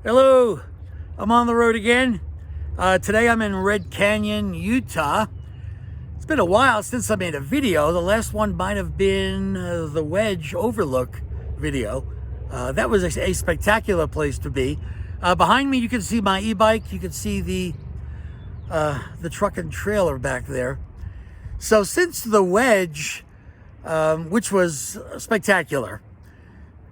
Hello, I'm on the road again. Today I'm in Red Canyon, Utah. It's been a while since I made a video. The last one might have been the Wedge Overlook video. That was a spectacular place to be. Behind me you can see my e-bike. You can see the truck and trailer back there. So since the Wedge, which was spectacular,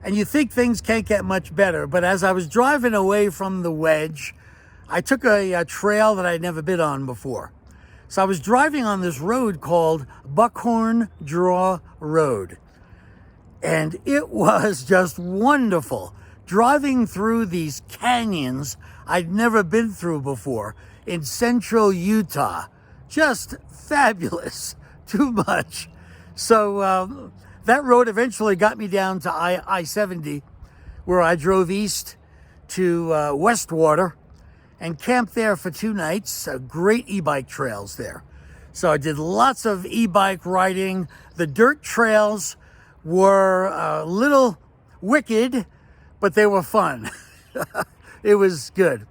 and you think things can't get much better, but as I was driving away from the Wedge, I took a trail that I'd never been on before. So I was driving on this road called Buckhorn Draw Road. And it was just wonderful. Driving through these canyons I'd never been through before in central Utah. Just fabulous. Too much. So that road eventually got me down to I-70, where I drove east to Westwater and camped there for 2 nights. Great e-bike trails there. So I did lots of e-bike riding. The dirt trails were a little wicked, but they were fun. It was good.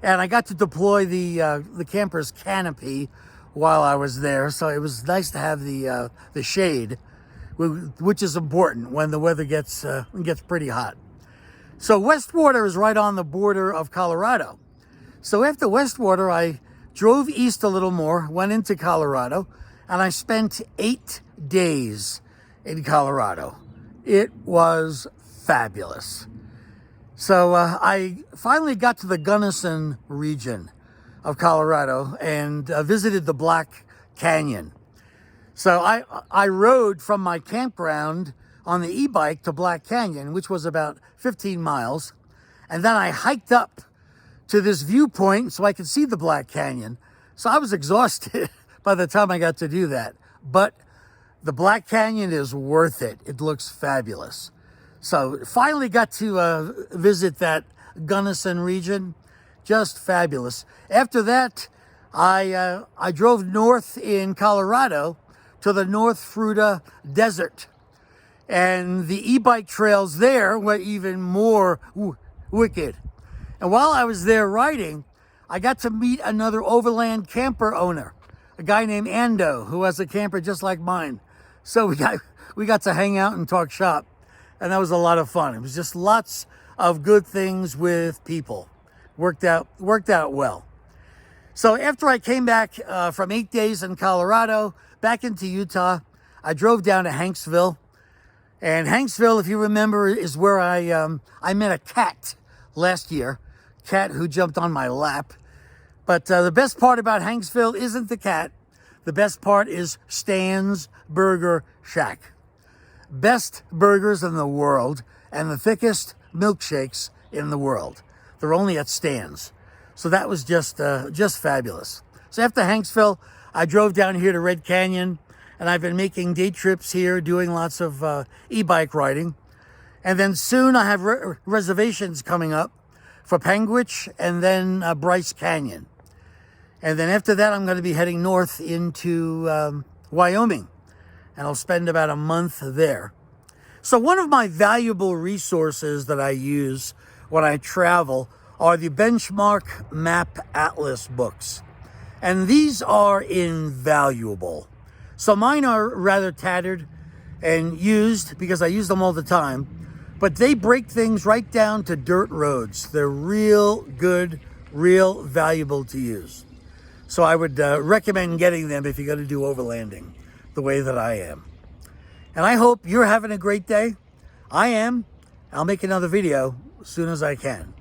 And I got to deploy the camper's canopy while I was there, so it was nice to have the shade, which is important when the weather gets pretty hot. So Westwater is right on the border of Colorado. So after Westwater, I drove east a little more, went into Colorado, and I spent 8 days in Colorado. It was fabulous. So I finally got to the Gunnison region of Colorado and visited the Black Canyon. So I rode from my campground on the e-bike to Black Canyon, which was about 15 miles. And then I hiked up to this viewpoint so I could see the Black Canyon. So I was exhausted by the time I got to do that. But the Black Canyon is worth it. It looks fabulous. So finally got to visit that Gunnison region. Just fabulous. After that, I drove north in Colorado to the North Fruita Desert. And the e-bike trails there were even more wicked. And while I was there riding, I got to meet another overland camper owner, a guy named Ando, who has a camper just like mine. So we got to hang out and talk shop. And that was a lot of fun. It was just lots of good things with people. Worked out well. So after I came back from 8 days in Colorado, back into Utah, I drove down to Hanksville. And Hanksville, if you remember, is where I met a cat last year. Cat who jumped on my lap. But the best part about Hanksville isn't the cat. The best part is Stan's Burger Shack. Best burgers in the world and the thickest milkshakes in the world. They're only at Stan's. So that was just fabulous. So after Hanksville, I drove down here to Red Canyon, and I've been making day trips here, doing lots of e-bike riding. And then soon I have reservations coming up for Panguitch and then Bryce Canyon. And then after that, I'm going to be heading north into Wyoming, and I'll spend about a month there. So one of my valuable resources that I use when I travel are the Benchmark Map Atlas books. And these are invaluable. So mine are rather tattered and used because I use them all the time, but they break things right down to dirt roads. They're real good, real valuable to use. So I would recommend getting them if you're going to do overlanding the way that I am. And I hope you're having a great day. I am. I'll make another video as soon as I can.